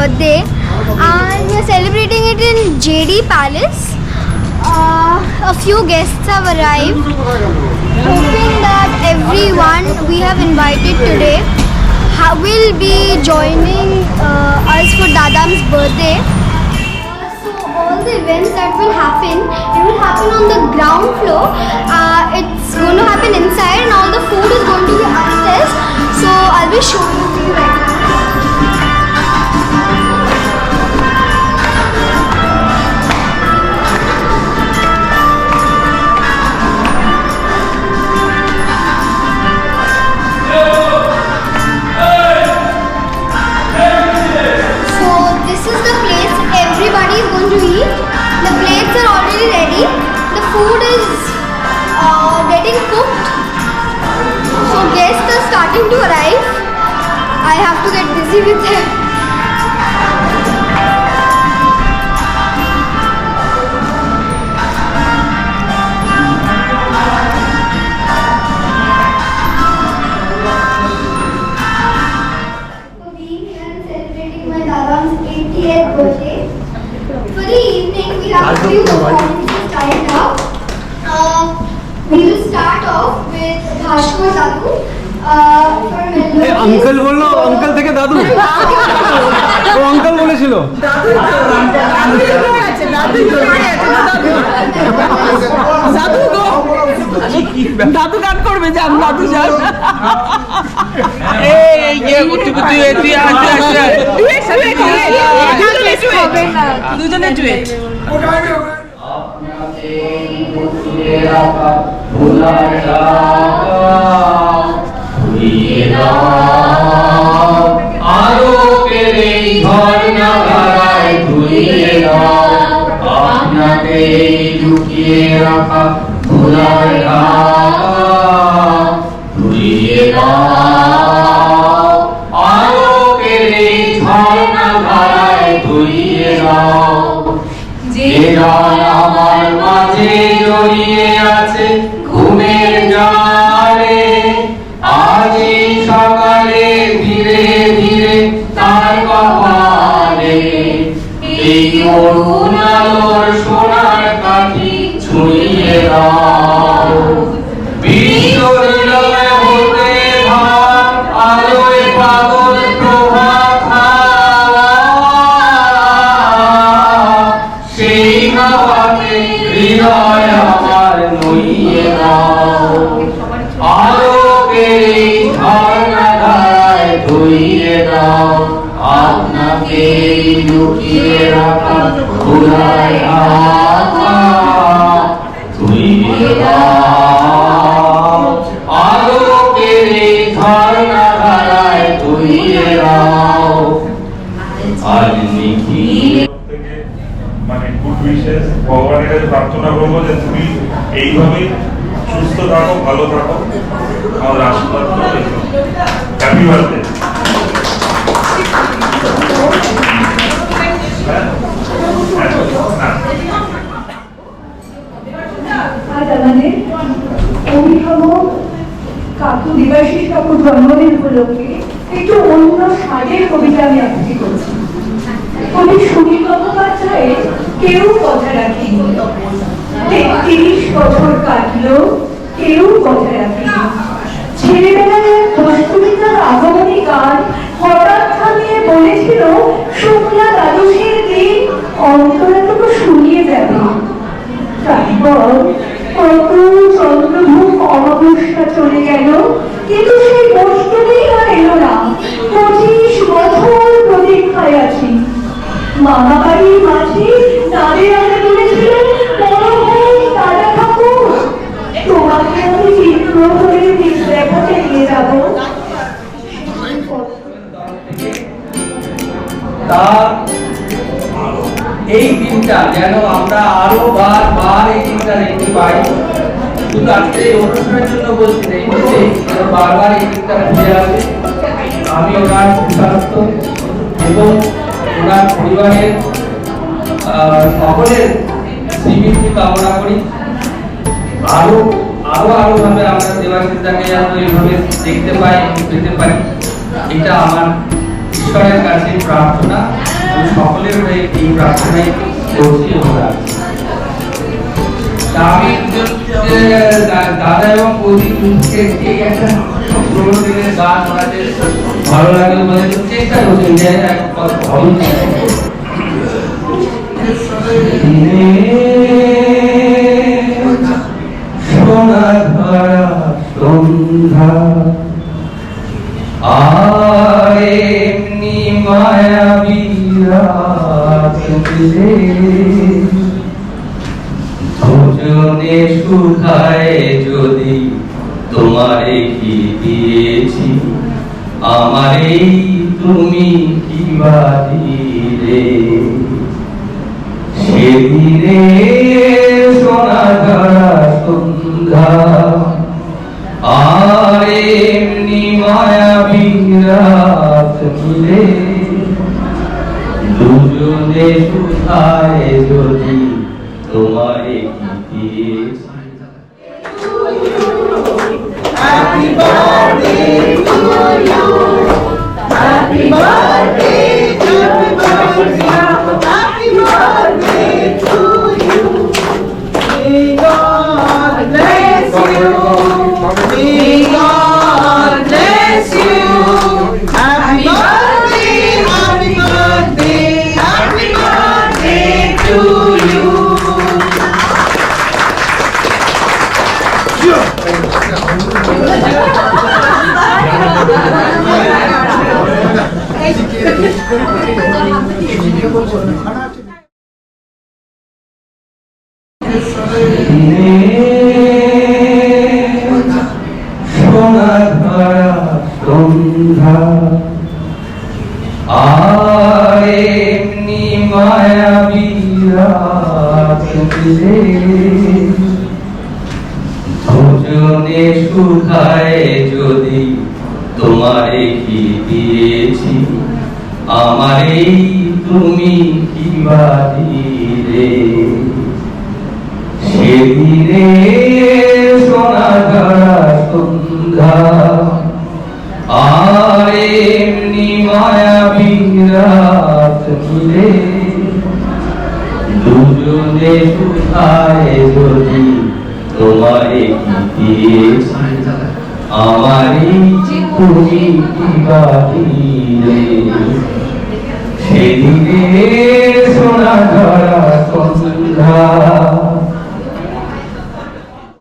birthday, and we are celebrating it in JD Palace. A few guests have arrived, hoping that everyone we have invited today will be joining us for Dadam's birthday. So all the events that will happen, it will happen on the ground floor. It's going to happen inside, and all the food is going to be upstairs. So I'll be showing it to you right now. Food is getting cooked, so guests are starting to arrive. I have to get busy with them. For being here and celebrating my Dadam's 80th birthday. For the evening, we have a few performances lined up. We will start off with Bhashkar Dadu from Melbourne. Uncle बोलो, uncle থেকে দাদু। ও uncle বলেছিল। দাদু গান করবে জান, দাদু যান। এই যে বুদ্ধি এটি আছে দুজনে ডুয়েট। আলোকের এই ঝর্ণা ধারায় ধুইয়ে দাও আপনাকে লুকিয়ে রাখা ভোলার ধুইয়ে দাও আলোকের এই ঝর্ণা ধারায় ধুইয়ে দাও যে গান আমার মাঝে জড়িয়ে আছে ঘুমের জালে আজ এই সকালে ধীরে ধীরে তার কপালে এই অরুণ আলোর সোনার কাঠি ছুঁয়ে দাও বিশ্ব হৃদয় হতে ভাব আলোয় পাগল প্রভাত সেই হাওয়াতে হৃদয় আমার নইয়ে দাও আলোকের এই ঝর্ণা ধারায় ধুইয়ে দাও আপনাকে লুকিয়ে রাখা ভোলার ধুইয়ে দাও আলোকের এই ঝর্ণা ধারায় ধুইয়ে দাও আর নিখিল মানে গুড উইশেস ভগবানের কাছে প্রার্থনা করবো যে তুমি এইভাবেই সুস্থ থাকো, ভালো থাকো, আমাদের আশীর্বাদ করো। Happy birthday. আজ আমাদের অভিভাবক কাকু দেবাশিস কাকুর জন্মদিন উপলক্ষে একটু অন্য স্বাদের কবিতা আমি আবৃত্তি করছি। কবি সুনীল গঙ্গোপাধ্যায়ের কেউ কথা রাখেনি, ৩৩ বছর কাটলো কেউ কথা রাখেনি। ছেলেবেলায় এক কষ্টমিতার আগমনী গান হঠাৎ থামিয়ে বলেছিল শুক্লা দ্বাদশীর দিন অন্তরাটুকু শুনিয়ে যাবে। তারপর কত চন্দ্রভূম অমাবস্যা চলে গেল, কিন্তু সেই কষ্টমী আর এলো না। ২৫ বছর প্রতীক্ষায় আছি। মামা বাড়ির মাঝে তাদের আগে বলেছিল মনোহর দাদা ঠাকুর তোমাকে আমি চিত্র করে দেখাতে নিয়ে যাব। তা এই দিনটা যেন আমরা আরো বার এই দিনটা দেখতে পাই। শুধু আজকে এই অনুষ্ঠানের জন্য বলছি না, যেন বারবার এই দিনটা ফিরে আসে। আমি ওনার সুস্বাস্থ্য এবং ওনার পরিবারের সকলের শ্রীবৃদ্ধি কামনা করি। আরো ভাবে আমরা দেবাশিসদাকে যেন এইভাবে দেখতে পাই, পেতে পারি, এটা আমার ঈশ্বরের কাছে প্রার্থনা সকলের হয়ে এই প্রার্থনাই করছি এবং রাখছি। তা আমি দাদা এবং প্রদীপকে এই একটা পুরো দিনের গান ওনাদের ভালো লাগে বলে চেষ্টা করছেন যে ভালো সোনা ধরা সন্ধ্যা আর এমনি মায়াবী রাত মিলে ভোজনে সুখায় যদি তোমারে কি দিয়েছি আমারে তুমি কি বাদিলে সেদিনে সোনা ধরা সন্ধ্যা আর এমনি মায়াবী রাত মিলে দুজনে সুখায় যদি তোমারে কি দিয়েছি। Happy birthday to you. Happy birthday, happy birthday, happy birthday to you. May God bless you. May God bless you. Happy birthday, happy birthday, happy birthday to you. সোনা ধরা সন্ধ্যা আর এমনি মায়াবী রাত মিলে ভোজনে সুখায় যদি তোমারে কি দিয়েছি আমারে তুমি কি বাদিলে সেদিনে সোনা ধরা সন্ধ্যা আর এমনি মায়াবী রাত মিলে দুজনে সুখায় যদি তোমারে কি দিয়েছি আমারে তুমি কি বাদিলে সেদিনে সোনা ধরা সন্ধ্যা